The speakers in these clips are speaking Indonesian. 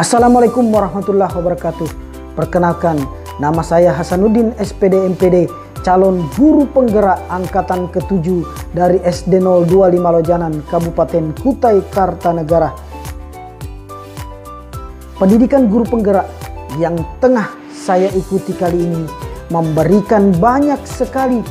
Assalamualaikum warahmatullahi wabarakatuh. Perkenalkan, nama saya Hasanuddin SPD MPD, calon guru penggerak angkatan ke-7 dari SD 025 Lojanan, Kabupaten Kutai Kartanegara. Pendidikan guru penggerak yang tengah saya ikuti kali ini memberikan banyak sekali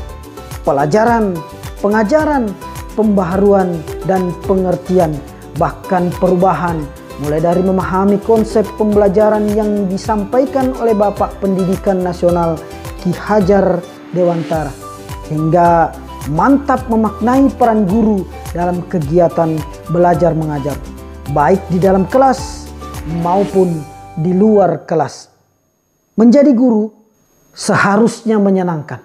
pelajaran, pengajaran, pembaharuan, dan pengertian, bahkan perubahan, mulai dari memahami konsep pembelajaran yang disampaikan oleh Bapak Pendidikan Nasional Ki Hajar Dewantara, hingga mantap memaknai peran guru dalam kegiatan belajar mengajar, baik di dalam kelas maupun di luar kelas. Menjadi guru seharusnya menyenangkan.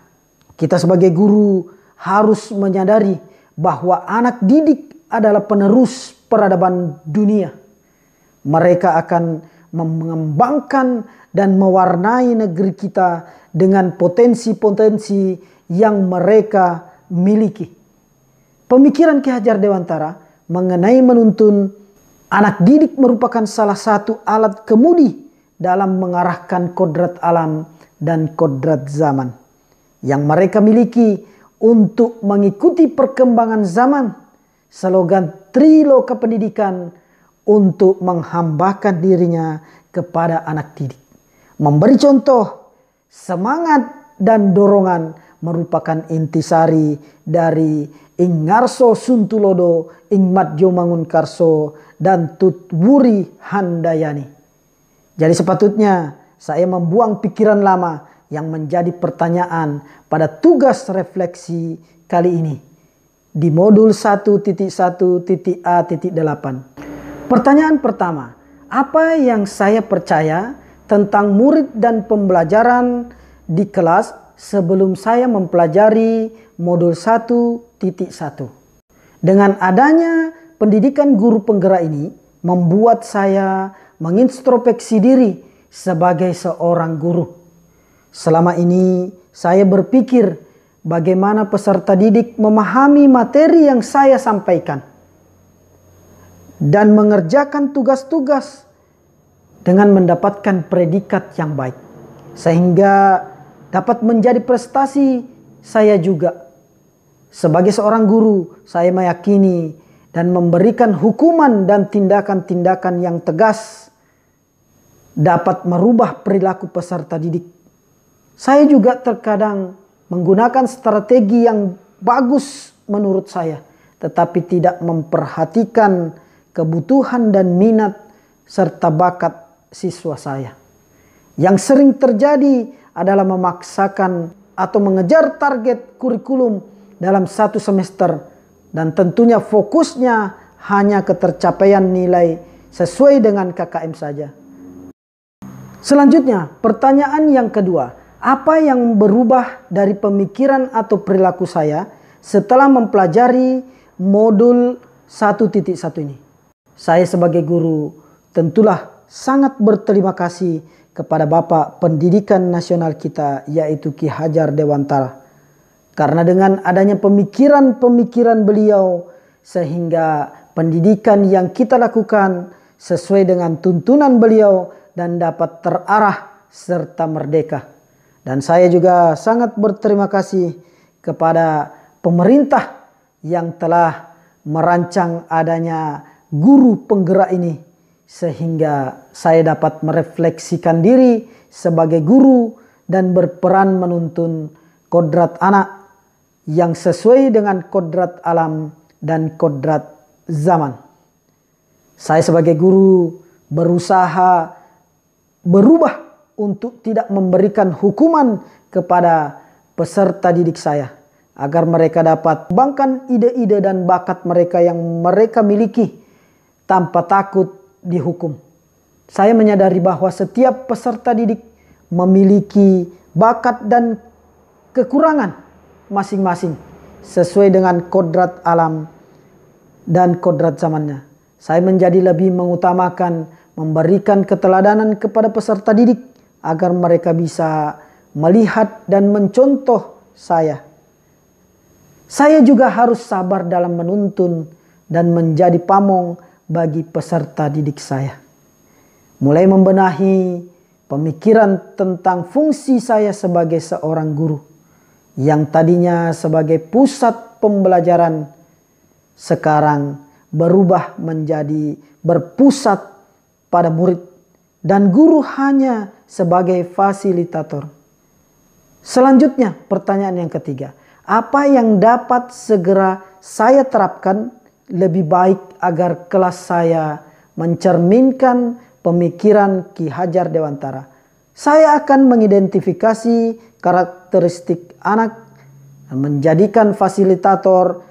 Kita sebagai guru harus menyadari bahwa anak didik adalah penerus peradaban dunia. Mereka akan mengembangkan dan mewarnai negeri kita dengan potensi-potensi yang mereka miliki. Pemikiran Ki Hajar Dewantara mengenai menuntun anak didik merupakan salah satu alat kemudi dalam mengarahkan kodrat alam dan kodrat zaman yang mereka miliki untuk mengikuti perkembangan zaman. Slogan Triloka Pendidikan untuk menghambakan dirinya kepada anak didik. Memberi contoh, semangat, dan dorongan merupakan intisari dari Ing Ngarso Suntulodo, Ing Madjo Mangunkarso, dan Tutwuri Handayani. Jadi sepatutnya saya membuang pikiran lama yang menjadi pertanyaan pada tugas refleksi kali ini di modul 1.1.a.8. Pertanyaan pertama, apa yang saya percaya tentang murid dan pembelajaran di kelas sebelum saya mempelajari modul 1.1? Dengan adanya pendidikan guru penggerak ini membuat saya mengintrospeksi diri sebagai seorang guru. Selama ini saya berpikir bagaimana peserta didik memahami materi yang saya sampaikan dan mengerjakan tugas-tugas dengan mendapatkan predikat yang baik, sehingga dapat menjadi prestasi saya juga. Sebagai seorang guru, saya meyakini dan memberikan hukuman dan tindakan-tindakan yang tegas dapat merubah perilaku peserta didik. Saya juga terkadang menggunakan strategi yang bagus menurut saya, tetapi tidak memperhatikan kebutuhan dan minat serta bakat siswa saya. Yang sering terjadi adalah memaksakan atau mengejar target kurikulum dalam satu semester, dan tentunya fokusnya hanya ketercapaian nilai sesuai dengan KKM saja. Selanjutnya, pertanyaan yang kedua, apa yang berubah dari pemikiran atau perilaku saya setelah mempelajari modul 1.1 ini? Saya sebagai guru tentulah sangat berterima kasih kepada Bapak Pendidikan Nasional kita, yaitu Ki Hajar Dewantara. Karena dengan adanya pemikiran-pemikiran beliau, sehingga pendidikan yang kita lakukan sesuai dengan tuntunan beliau dan dapat terarah serta merdeka. Dan saya juga sangat berterima kasih kepada pemerintah yang telah merancang adanya guru penggerak ini, sehingga saya dapat merefleksikan diri sebagai guru dan berperan menuntun kodrat anak yang sesuai dengan kodrat alam dan kodrat zaman. Saya sebagai guru berusaha berubah untuk tidak memberikan hukuman kepada peserta didik saya, agar mereka dapat mengembangkan ide-ide dan bakat mereka yang mereka miliki tanpa takut dihukum. Saya menyadari bahwa setiap peserta didik memiliki bakat dan kekurangan masing-masing sesuai dengan kodrat alam dan kodrat zamannya. Saya menjadi lebih mengutamakan memberikan keteladanan kepada peserta didik agar mereka bisa melihat dan mencontoh saya. Saya juga harus sabar dalam menuntun dan menjadi pamong bagi peserta didik saya. mulai membenahi pemikiran tentang fungsi saya sebagai seorang guru yang tadinya sebagai pusat pembelajaran sekarang berubah menjadi berpusat pada murid dan guru hanya sebagai fasilitator. Selanjutnya, pertanyaan yang ketiga, apa yang dapat segera saya terapkan lebih baik agar kelas saya mencerminkan pemikiran Ki Hajar Dewantara? Saya akan mengidentifikasi karakteristik anak dan menjadikan fasilitator,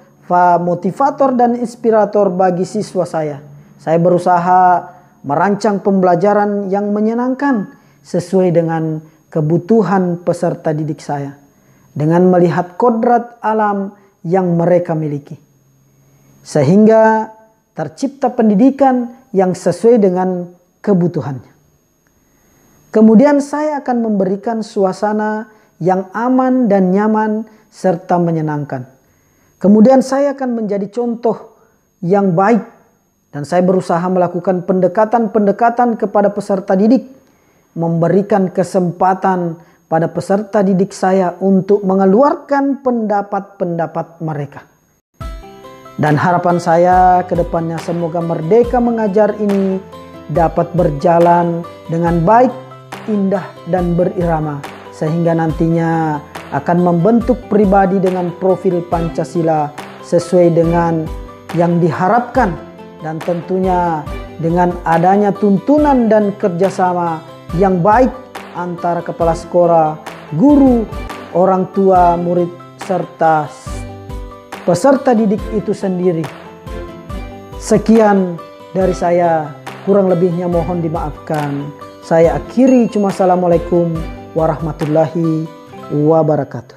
motivator dan inspirator bagi siswa saya. Saya berusaha merancang pembelajaran yang menyenangkan sesuai dengan kebutuhan peserta didik saya dengan melihat kodrat alam yang mereka miliki, sehingga tercipta pendidikan yang sesuai dengan kebutuhannya. Kemudian saya akan memberikan suasana yang aman dan nyaman serta menyenangkan. Kemudian saya akan menjadi contoh yang baik dan saya berusaha melakukan pendekatan-pendekatan kepada peserta didik, memberikan kesempatan pada peserta didik saya untuk mengeluarkan pendapat-pendapat mereka. Dan harapan saya ke depannya semoga Merdeka Mengajar ini dapat berjalan dengan baik, indah dan berirama, sehingga nantinya akan membentuk pribadi dengan profil Pancasila sesuai dengan yang diharapkan, dan tentunya dengan adanya tuntunan dan kerjasama yang baik antara kepala sekolah, guru, orang tua, murid, serta peserta didik itu sendiri. Sekian dari saya, kurang lebihnya mohon dimaafkan. Saya akhiri, cuma assalamualaikum warahmatullahi wabarakatuh.